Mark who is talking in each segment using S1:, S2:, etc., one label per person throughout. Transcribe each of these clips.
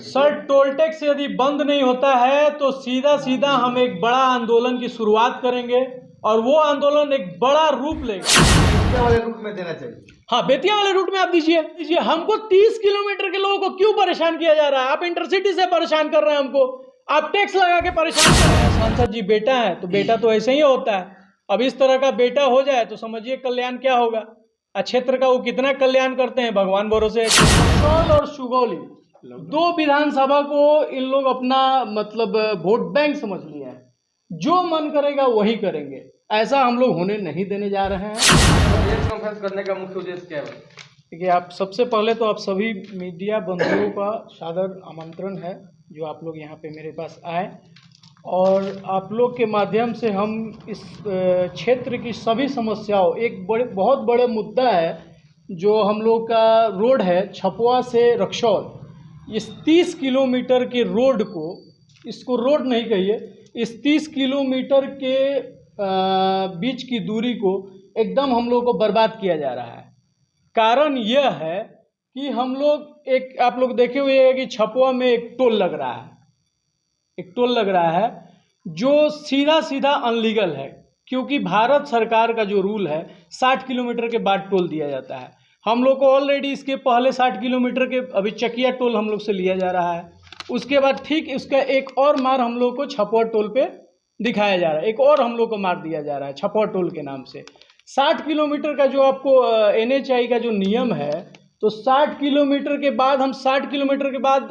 S1: Sir, toll tax यदि बंद नहीं होता है तो सीधा सीधा हम एक बड़ा आंदोलन की शुरुआत करेंगे और वो आंदोलन एक बड़ा रूप लेगा।
S2: बेतिया वाले रूट में देना चाहिए।
S1: हाँ, बेतिया वाले रूट में आप दीजिए। हमको 30 किलोमीटर के लोगों को क्यों परेशान किया जा रहा है? आप इंटरसिटी से परेशान कर रहे हैं हमको, आप टैक्स लगा के परेशान कर रहे हैं। सांसद जी बेटा है तो बेटा तो ऐसे ही होता है। अब इस तरह का बेटा हो जाए तो समझिए कल्याण क्या होगा। क्षेत्र का वो कितना कल्याण करते हैं भगवान भरोसे। रक्सौल और सुगौली दो विधानसभा को इन लोग अपना मतलब वोट बैंक समझ लिया है। जो मन करेगा वही करेंगे, ऐसा हम लोग होने नहीं देने जा रहे हैं।
S2: प्रेस कॉन्फ्रेंस करने का मुख्य उद्देश्य क्या है?
S1: देखिए, आप सबसे पहले तो आप सभी मीडिया बंधुओं का सादर आमंत्रण है जो आप लोग यहाँ पे मेरे पास आए, और आप लोग के माध्यम से हम इस क्षेत्र की सभी समस्याओं, एक बहुत बड़े मुद्दा है जो हम लोग का रोड है छपवा से रक्सौल, इस 30 किलोमीटर के रोड को, इसको रोड नहीं कहिए, इस 30 किलोमीटर के बीच की दूरी को एकदम हम लोग को बर्बाद किया जा रहा है। कारण यह है कि हम लोग एक, आप लोग देखे हुए हैं कि छपवा में एक टोल लग रहा है जो सीधा सीधा अनलीगल है, क्योंकि भारत सरकार का जो रूल है 60 किलोमीटर के बाद टोल दिया जाता है। हम लोग को ऑलरेडी इसके पहले 60 किलोमीटर के अभी चकिया टोल हम लोग से लिया जा रहा है। उसके बाद ठीक इसका एक और मार हम लोग को छपवा टोल पे दिखाया जा रहा है, एक और हम लोग को मार दिया जा रहा है छपवा टोल के नाम से। 60 किलोमीटर का जो आपको NHAI का जो नियम है, तो 60 किलोमीटर के बाद हम 60 किलोमीटर के बाद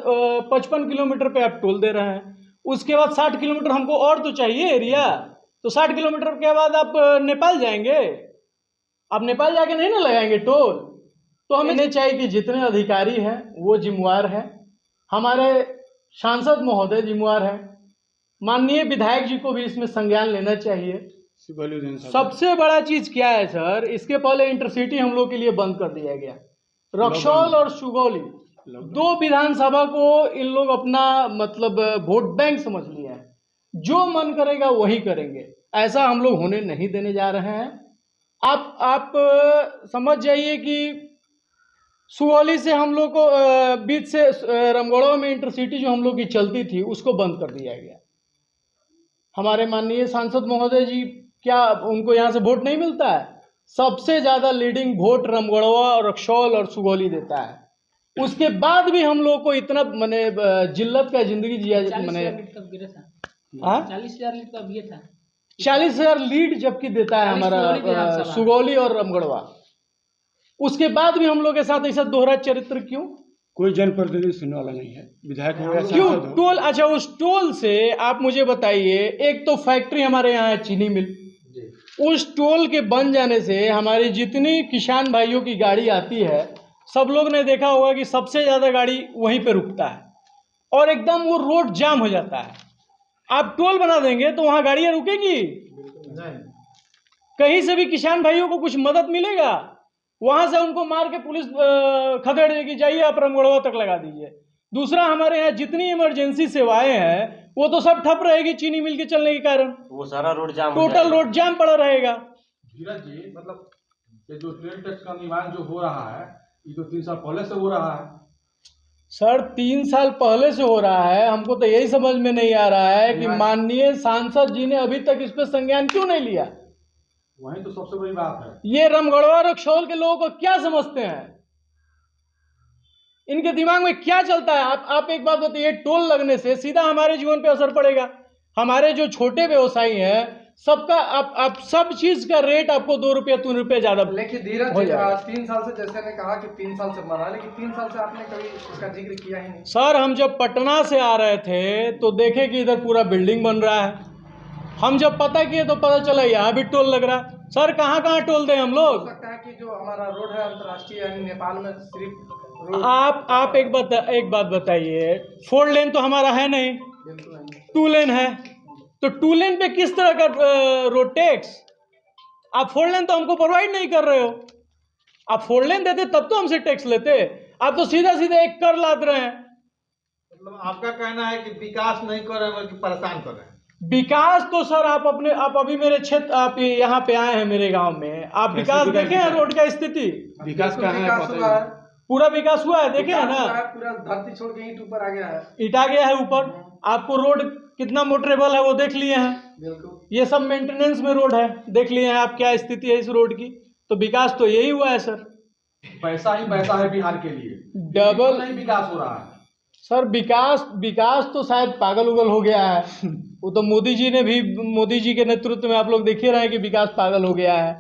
S1: 55 किलोमीटर पे आप टोल दे रहे हैं। उसके बाद 60 किलोमीटर हमको और तो चाहिए एरिया, तो 60 किलोमीटर के बाद आप नेपाल जाएंगे, आप नेपाल जाके नहीं ना लगाएंगे टोल। तो हम NHAI के जितने अधिकारी हैं वो जिम्मेवार हैं, हमारे सांसद महोदय जिम्मेवार हैं, माननीय विधायक जी को भी इसमें संज्ञान लेना चाहिए। सबसे बड़ा चीज क्या है सर, इसके पहले इंटरसिटी हम लोग के लिए बंद कर दिया गया। रक्सौल और सुगौली दो विधानसभा को इन लोग अपना मतलब वोट बैंक समझ लिया है। जो मन करेगा वही करेंगे, ऐसा हम लोग होने नहीं देने जा रहे हैं। आप समझ जाइए कि सुगौली से हम लोग को बीच से रामगढ़वा में इंटरसिटी जो हम लोग की चलती थी उसको बंद कर दिया गया। हमारे माननीय सांसद महोदय जी, क्या उनको यहाँ से वोट नहीं मिलता है? सबसे ज़्यादा लीडिंग वोट रामगढ़वा और रक्सौल और सुगौली देता है। उसके बाद भी हम लोग को इतना मने जिल्लत का जिंदगी जिया, मने
S3: 40,000 लीड का भी था,
S1: 40,000 लीड जबकि देता है हमारा सुगौली और रामगढ़वा। उसके बाद भी हम लोग के साथ ऐसा दोहरा चरित्र क्यों?
S4: कोई जनप्रतिनिधि सुनने वाला नहीं है, विधायक हो गया,
S1: क्यों टोल? अच्छा, उस टोल से आप मुझे बताइए, एक तो फैक्ट्री हमारे यहाँ है चीनी मिल, उस टोल के बन जाने से हमारी जितनी किसान भाइयों की गाड़ी आती है, सब लोग ने देखा होगा कि सबसे ज़्यादा गाड़ी वहीं पे रुकता है और एकदम वो रोड जाम हो जाता है। आप टोल बना देंगे तो वहाँ गाड़ियाँ रुकेगी नहीं। कहीं से भी किसान भाइयों को कुछ मदद मिलेगा? वहाँ से उनको मार के पुलिस खदेड़ देगी, जाइए आप रामगढ़वा तक लगा दीजिए। दूसरा, हमारे यहाँ जितनी इमरजेंसी सेवाएं हैं वो तो सब ठप रहेगी चीनी मिल के चलने के कारण, वो सारा रोड जाम, टोटल रोड जाम पड़ा रहेगा।
S4: धीरज जी, मतलब ये जो टोल टैक्स का निर्माण जो हो रहा है, ये तो 3 साल पहले से हो रहा है।
S1: सर, 3 साल पहले से हो रहा है, हमको तो यही समझ में नहीं आ रहा है कि माननीय सांसद जी ने अभी तक इस पर संज्ञान क्यों नहीं लिया।
S4: वही तो सबसे बड़ी बात है।
S1: ये रामगढ़वा रक्सौल के लोगों को क्या समझते हैं, इनके दिमाग में क्या चलता है? आप एक बात बताइए, टोल लगने से सीधा हमारे जीवन पे असर पड़ेगा। हमारे जो छोटे व्यवसायी हैं सबका आप सब चीज का रेट आपको 2 रुपया 3 रुपया ज्यादा।
S2: लेकिन धीरज जी, 3 साल से, जैसे ने कहा कि 3 साल से बना, लेकिन 3 साल से आपने कभी इसका जिक्र किया ही नहीं।
S1: सर, हम जब पटना से आ रहे थे तो देखे कि इधर पूरा बिल्डिंग बन रहा है। हम जब पता किए तो पता चला यहाँ भी टोल लग रहा है। सर, कहाँ कहाँ टोल दें हम लोग?
S2: हो सकता है कि जो हमारा रोड है अंतर्राष्ट्रीय, यानी नेपाल में सिर्फ
S1: आप एक बात बताइए, 4 लेन तो हमारा है नहीं, 2 लेन है, तो 2 लेन पे किस तरह का रोड टैक्स? आप 4 लेन तो हमको प्रोवाइड नहीं कर रहे हो। आप 4 लेन देते तब तो हमसे टैक्स लेते, आप तो सीधा सीधा एक कर लाद रहे हैं।
S2: मतलब आपका कहना है कि विकास नहीं कर रहे बल्कि परेशान कर रहे हैं।
S1: विकास तो सर आप अभी मेरे क्षेत्र, आप यहाँ पे आए हैं मेरे गांव में, आप विकास देखे हैं? रोड का स्थिति
S4: विकास कहाँ है?
S1: पूरा विकास हुआ है, देखे है ना,
S2: पूरा धरती छोड़ के ईंट ऊपर आ गया है।
S1: इटा गया है ऊपर। आपको रोड कितना मोटरेबल है वो देख लिए हैं।
S2: बिल्कुल।
S1: ये सब मेंटेनेंस में रोड है, देख लिए हैं आप क्या स्थिति है इस रोड की। तो विकास तो यही हुआ है सर।
S4: पैसा ही पैसा है बिहार के लिए,
S1: डबल
S4: नहीं विकास हो रहा है
S1: सर। विकास तो शायद पागल उगल हो गया है। वो तो मोदी जी के नेतृत्व में आप लोग देख ही रहे हैं कि विकास पागल हो गया है।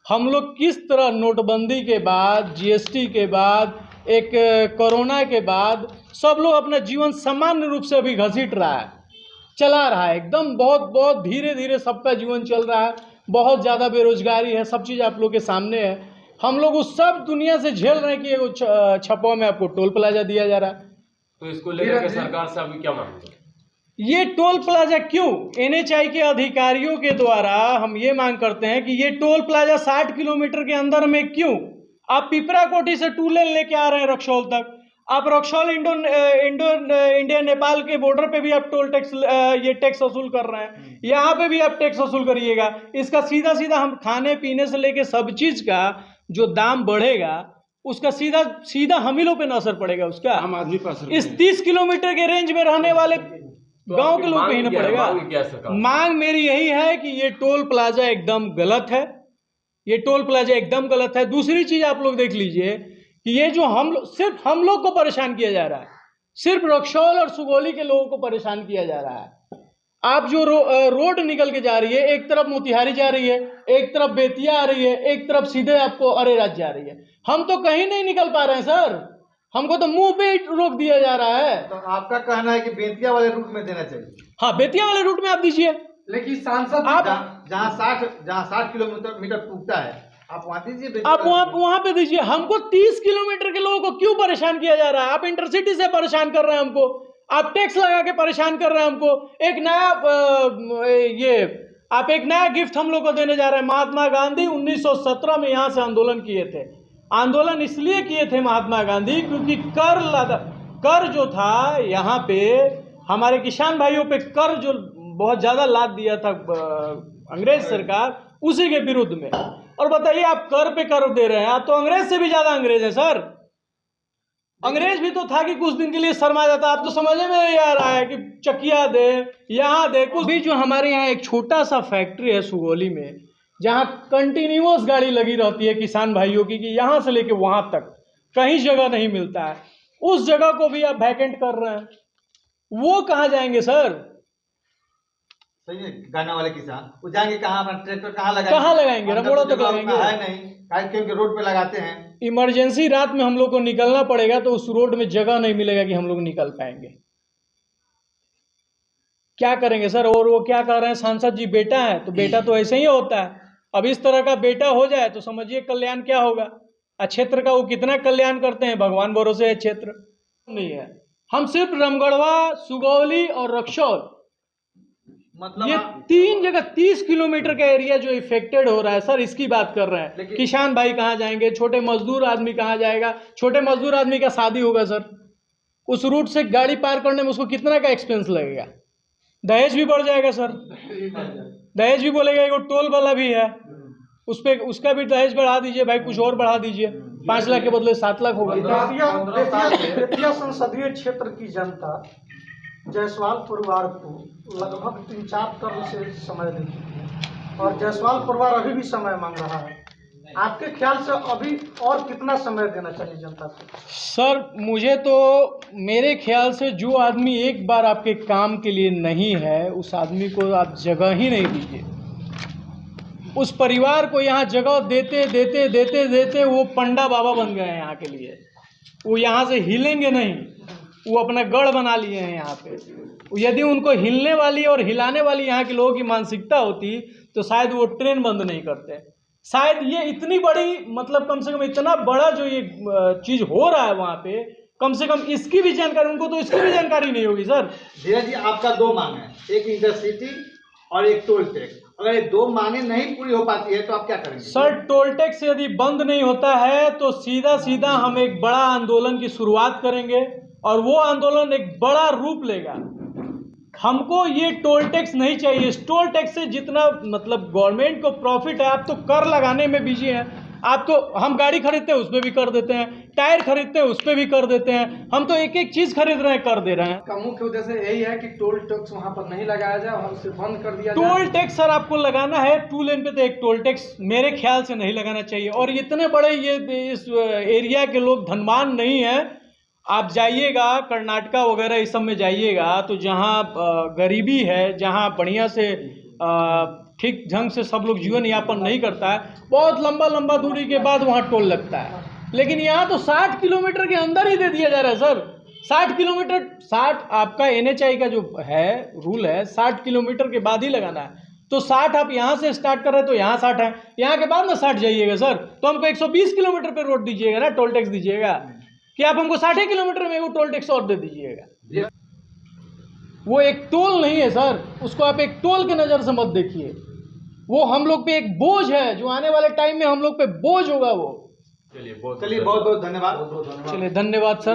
S1: हम लोग किस तरह नोटबंदी के बाद, जीएसटी के बाद, एक कोरोना के बाद सब लोग अपना जीवन सामान्य रूप से अभी घसीट रहा है, चला रहा है एकदम बहुत धीरे धीरे सबका जीवन चल रहा है। बहुत ज़्यादा बेरोजगारी है, सब चीज़ आप लोग के सामने है। हम लोग उस सब दुनिया से झेल रहे हैं कि एगो छपवा में आपको टोल प्लाजा दिया जा रहा है।
S3: तो इसको लेकर के सरकार से अभी क्या मांगते हैं?
S1: ये टोल प्लाजा क्यों? NHAI के अधिकारियों के द्वारा हम ये मांग करते हैं कि ये टोल प्लाजा 60 किलोमीटर के अंदर में क्यों? आप पिपरा कोठी से टू लेन लेके आ रहे हैं रक्सौल तक, आप रक्सौल इंडिया नेपाल के बॉर्डर पे भी आप टोल टैक्स ये टैक्स वसूल कर रहे हैं, यहाँ पे भी आप टैक्स वसूल करिएगा। इसका सीधा सीधा हम खाने पीने से लेके सब चीज़ का जो दाम बढ़ेगा उसका सीधा सीधा हम ही लोग पे असर पड़ेगा उसका।
S4: आम आदमी पर
S1: इस 30 किलोमीटर के रेंज में रहने वाले गांव के लोग पे ही ना पड़ेगा। मांग मेरी यही है कि ये टोल प्लाजा एकदम गलत है, ये टोल प्लाजा एकदम गलत है। दूसरी चीज आप लोग देख लीजिए कि ये जो सिर्फ हम लोग को परेशान किया जा रहा है, सिर्फ रक्सौल और सुगौली के लोगों को परेशान किया जा रहा है। आप जो रोड निकल के जा रही है, एक तरफ मोतिहारी जा रही है, एक तरफ बेतिया आ रही है, एक तरफ सीधे आपको अरेराज जा रही है। हम तो कहीं नहीं निकल पा रहे हैं सर, हमको तो मुंह पे रोक दिया जा रहा है।
S5: तो आपका कहना है कि बेतिया वाले रूट में देना चाहिए?
S1: हाँ, बेतिया वाले रूट में आप दीजिए।
S2: लेकिन सांसद
S1: आप
S5: जहाँ 60 किलोमीटर टूटता है आप वहाँ दीजिए,
S1: आप वहाँ पे दीजिए। हमको 30 किलोमीटर के लोगों को क्यों परेशान किया जा रहा है? आप इंटरसिटी से परेशान कर रहे हैं हमको, आप टैक्स लगा के परेशान कर रहे हैं हमको। एक नया गिफ्ट हम लोग को देने जा रहे हैं। महात्मा गांधी 1917 में यहाँ से आंदोलन किए थे। आंदोलन इसलिए किए थे महात्मा गांधी क्योंकि कर जो था यहाँ पे हमारे किसान भाइयों पे कर जो बहुत ज़्यादा लाद दिया था अंग्रेज सरकार, उसी के विरुद्ध में। और बताइए आप कर पे कर दे रहे हैं, आप तो अंग्रेज से भी ज़्यादा अंग्रेज हैं सर। अंग्रेज भी तो था कि कुछ दिन के लिए शर्मा जाता, आप तो समझ में नहीं आ रहा है कि चकिया दे यहाँ दे कुछ भी। जो हमारे यहाँ एक छोटा सा फैक्ट्री है सुगौली में, जहाँ कंटिन्यूअस गाड़ी लगी रहती है किसान भाइयों की कि यहाँ से लेके वहाँ तक कहीं जगह नहीं मिलता है, उस जगह को भी आप वैकेंट कर रहे हैं। वो कहाँ जाएंगे सर?
S5: सही है, गाना वाले किसान वो जाएंगे कहाँ? अपना ट्रैक्टर कहाँ लगाएंगे?
S1: रमोड़ा तक लगाएंगे
S5: है नहीं, क्योंकि रोड पे लगाते हैं।
S1: इमरजेंसी रात में हम लोग को निकलना पड़ेगा तो उस रोड में जगह नहीं मिलेगा कि हम लोग निकल पाएंगे। क्या करेंगे सर? और वो क्या कह रहे हैं सांसद जी, बेटा है तो बेटा तो ऐसे ही होता है। अब इस तरह का बेटा हो जाए तो समझिए कल्याण क्या होगा। क्षेत्र का वो कितना कल्याण करते हैं, भगवान भरोसे है। क्षेत्र नहीं है, हम सिर्फ रामगढ़वा, सुगौली और रक्सौल,
S5: मतलब
S1: ये 3 जगह 30 किलोमीटर का एरिया जो इफेक्टेड हो रहा है सर, इसकी बात कर रहे हैं। किसान भाई कहाँ जाएंगे? छोटे मजदूर आदमी कहाँ जाएगा? छोटे मजदूर आदमी का शादी होगा सर, उस रूट से गाड़ी पार करने में उसको कितना का एक्सपेंस लगेगा? दहेज भी बढ़ जाएगा सर, दहेज भी बोलेगा। एगो टोल वाला भी है, उस पे उसका भी दहेज बढ़ा दीजिए भाई, कुछ और बढ़ा दीजिए। 5 लाख के बदले 7 लाख होगा।
S6: बेतिया संसदीय क्षेत्र की जनता जायसवाल परिवार को लगभग 3-4 टर्म से समय दे चुकी है और जायसवाल परिवार अभी भी समय मांग रहा है। आपके ख्याल से अभी और कितना समय देना चाहिए जनता को?
S1: सर मुझे तो मेरे ख्याल से जो आदमी एक बार आपके काम के लिए नहीं है, उस आदमी को आप जगह ही नहीं दीजिए। उस परिवार को यहाँ जगह देते देते देते देते वो पंडा बाबा बन गए हैं यहाँ के लिए। वो यहाँ से हिलेंगे नहीं, वो अपना गढ़ बना लिए हैं यहाँ पे। यदि उनको हिलने वाली और हिलाने वाली यहाँ के लोगों की मानसिकता होती तो शायद वो ट्रेन बंद नहीं करते। शायद ये इतनी बड़ी, मतलब कम से कम इतना बड़ा जो ये चीज़ हो रहा है वहाँ पे, कम से कम इसकी भी जानकारी, उनको तो इसकी भी जानकारी नहीं होगी सर।
S5: धीरज जी, आपका 2 मांग है, एक इंटरसिटी और एक टोल टैक्स। अगर ये 2 मांगे नहीं पूरी हो पाती है तो आप क्या करेंगे?
S1: सर टोल टैक्स यदि बंद नहीं होता है तो सीधा सीधा हम एक बड़ा आंदोलन की शुरुआत करेंगे और वो आंदोलन एक बड़ा रूप लेगा। हमको ये टोल टैक्स नहीं चाहिए। इस टोल टैक्स से जितना मतलब गवर्नमेंट को प्रॉफिट है, आप तो कर लगाने में बिजी हैं। आप तो, हम गाड़ी खरीदते हैं उसमें भी कर देते हैं, टायर खरीदते हैं उस पर भी कर देते हैं। हम तो एक एक चीज़ खरीद रहे हैं, कर दे रहे हैं।
S2: का मुख्य उद्देश्य यही है कि टोल टैक्स वहाँ पर नहीं लगाया जाए और उसे बंद कर दिया जाए।
S1: टोल टैक्स सर आपको लगाना है 2 लेन पे, तो एक टोल टैक्स मेरे ख्याल से नहीं लगाना चाहिए। और इतने बड़े ये इस एरिया के लोग धनवान नहीं है। आप जाइएगा कर्नाटका वगैरह इस सब में जाइएगा तो जहाँ गरीबी है, जहाँ बढ़िया से ठीक ढंग से सब लोग जीवन यापन नहीं करता है, बहुत लंबा लंबा दूरी के बाद वहाँ टोल लगता है। लेकिन यहाँ तो 60 किलोमीटर के अंदर ही दे दिया जा रहा है सर। 60 किलोमीटर, 60 आपका NHI का जो है रूल है 60 किलोमीटर के बाद ही लगाना है। तो 60 आप यहाँ से स्टार्ट कर रहे हैं तो यहाँ 60 है, यहाँ के बाद ना 60 जाइएगा सर, तो हमको 120 किलोमीटर पे रोड दीजिएगा ना, टोल टैक्स दीजिएगा, कि आप हमको 60 किलोमीटर में वो टोल टैक्स और दे दीजिएगा। वो एक टोल नहीं है सर, उसको आप एक टोल के नज़र से मत देखिए। वो हम लोग पे एक बोझ है, जो आने वाले टाइम में हम लोग पे बोझ होगा वो।
S3: चलिए बहुत
S5: बहुत धन्यवाद।
S1: चलिए धन्यवाद सर।